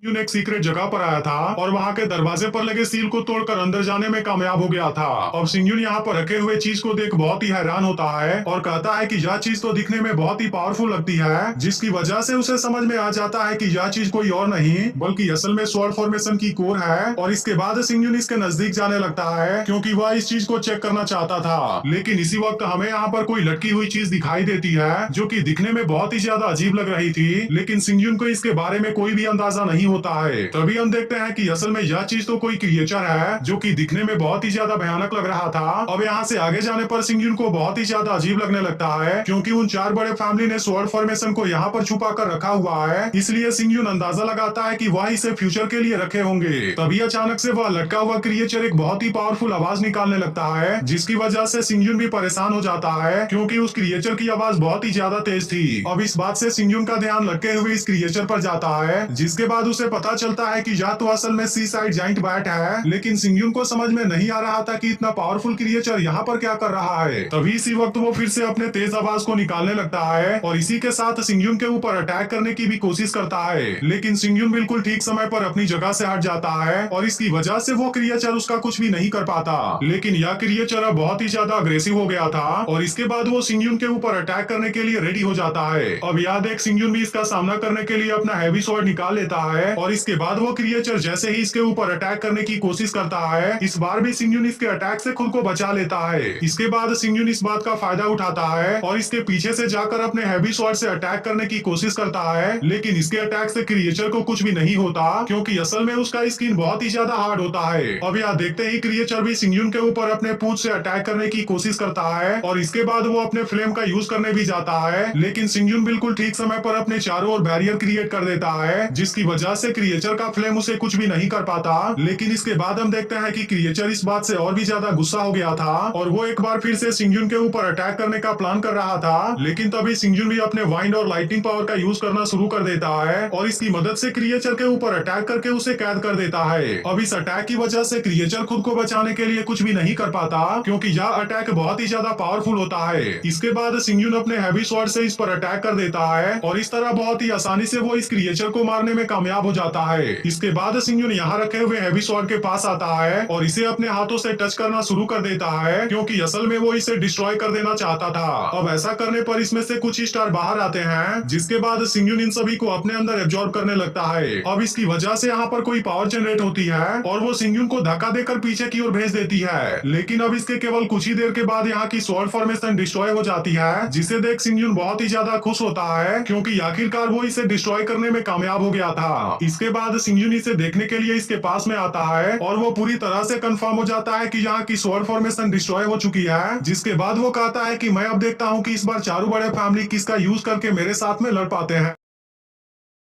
यून एक सीक्रेट जगह पर आया था और वहाँ के दरवाजे पर लगे सील को तोड़कर अंदर जाने में कामयाब हो गया था। अब सिंगयुन यहाँ पर रखे हुए चीज को देख बहुत ही हैरान होता है और कहता है कि यह चीज तो दिखने में बहुत ही पावरफुल लगती है, जिसकी वजह से उसे समझ में आ जाता है कि यह चीज कोई और नहीं बल्कि असल में स्वॉर्ड फॉर्मेशन की कोर है। और इसके बाद सिंगयुन इसके नजदीक जाने लगता है क्योंकि वह इस चीज को चेक करना चाहता था। लेकिन इसी वक्त हमें यहाँ पर कोई लटकी हुई चीज दिखाई देती है जो कि दिखने में बहुत ही ज्यादा अजीब लग रही थी, लेकिन सिंगयुन को इसके बारे में कोई भी अंदाजा नहीं होता है। तभी हम देखते हैं कि असल में यह चीज तो कोई क्रिएचर है जो कि दिखने में बहुत ही ज्यादा भयानक लग रहा था। अब यहाँ से आगे जाने पर सिंगयुन को बहुत ही ज्यादा अजीब लगने लगता है क्योंकि उन चार बड़े फैमिली ने स्वॉर्ड फॉर्मेशन को यहाँ पर छुपा कर रखा हुआ है, इसलिए सिंगयुन अंदाजा लगाता है कि वह इसे फ्यूचर के लिए रखे होंगे। तभी अचानक से वह लटका हुआ क्रिएचर एक बहुत ही पावरफुल आवाज निकालने लगता है, जिसकी वजह से सिंगयुन भी परेशान हो जाता है क्योंकि उस क्रिएचर की आवाज बहुत ही ज्यादा तेज थी। अब इस बात से सिंगयुन का ध्यान लटके हुए इस क्रिएचर पर जाता है, जिसके बाद उसे पता चलता है कि या तो असल में सी साइड जाइंट बैट है, लेकिन सिंगयुन को समझ में नहीं आ रहा था कि इतना पावरफुल क्रिएचर यहाँ पर क्या कर रहा है। तभी इसी वक्त वो फिर से अपने तेज आवाज को निकालने लगता है और इसी के साथ सिंगयुन के ऊपर अटैक करने की भी कोशिश करता है, लेकिन सिंगयुन बिल्कुल ठीक समय पर अपनी जगह से हट जाता है और इसकी वजह से वो क्रिएचर उसका कुछ भी नहीं कर पाता। लेकिन यह क्रिएचर अब बहुत ही ज्यादा अग्रेसिव हो गया था और इसके बाद वो सिंगयुन के ऊपर अटैक करने के लिए रेडी हो जाता है। अब यह देख सिंगयुन भी इसका सामना करने के लिए अपना हैवी स्वॉर्ड निकाल लेता है और इसके बाद वो क्रिएचर जैसे ही इसके ऊपर अटैक करने की कोशिश करता है, इस बार भी सिंगयुन इसके अटैक से खुद को बचा लेता है। इसके बाद सिंगयुन इस बात का फायदा उठाता है और इसके पीछे से जाकर अपने हैवी स्वॉर्ड से अटैक करने की कोशिश करता है, लेकिन इसके अटैक से क्रिएचर को कुछ भी नहीं होता क्योंकि असल में उसका स्किन बहुत ही ज्यादा हार्ड होता है। अब यह देखते ही क्रिएचर भी सिंगयुन के ऊपर अपने पूंछ से अटैक करने की कोशिश करता है और इसके बाद वो अपने फ्लेम का यूज करने भी जाता है, लेकिन सिंगयुन बिल्कुल ठीक समय पर अपने चारों ओर बैरियर क्रिएट कर देता है, जिसकी वजह से क्रिएचर का फ्लेम उसे कुछ भी नहीं कर पाता। लेकिन इसके बाद हम देखते हैं कि क्रिएचर इस बात से और भी ज्यादा गुस्सा हो गया था और वो एक बार फिर से सिंगयुन के ऊपर अटैक करने का प्लान कर रहा था, लेकिन तभी सिंगयुन भी अपने वाइंड और लाइटिंग पावर का यूज करना शुरू कर देता है और इसकी मदद से क्रिएचर के ऊपर अटैक करके उसे कैद कर देता है। अब इस अटैक की वजह से क्रिएचर खुद को बचाने के लिए कुछ भी नहीं कर पाता क्योंकि यह अटैक बहुत ही ज्यादा पावरफुल होता है। इसके बाद सिंगयुन अपने हैवी स्वॉर्ड से इस पर अटैक कर देता है और इस तरह बहुत ही आसानी से वो इस क्रिएचर को मारने में कामयाब हो जाता है। इसके बाद सिंगयुन यहाँ रखे हुए हैवी स्वॉर्ड के पास आता है और इसे अपने हाथों से टच करना शुरू कर देता है क्योंकि असल में वो इसे डिस्ट्रॉय कर देना चाहता था। अब ऐसा करने पर इसमें से कुछ स्टार बाहर आते हैं, जिसके बाद सिंगयुन इन सभी को अपने अंदर एब्जॉर्ब करने लगता है। अब इसकी वजह से यहाँ पर कोई पावर जनरेट होती है और वो सिंगयुन को धक्का देकर पीछे की ओर भेज देती है, लेकिन अब इसके केवल कुछ ही देर के बाद यहाँ की स्वॉर्ड फॉर्मेशन डिस्ट्रॉय हो जाती है, जिसे देख सिंगयुन बहुत ही ज्यादा खुश होता है क्योंकि आखिरकार वो इसे डिस्ट्रॉय करने में कामयाब हो गया था। इसके बाद सिंगयुन इसे देखने के लिए इसके पास में आता है और वो पूरी तरह से कंफर्म हो जाता है कि यहाँ की स्वॉर्ड फॉर्मेशन डिस्ट्रॉय हो चुकी है, जिसके बाद वो कहता है कि मैं अब देखता हूँ कि इस बार चारों बड़े फैमिली किसका यूज करके मेरे साथ में लड़ पाते हैं।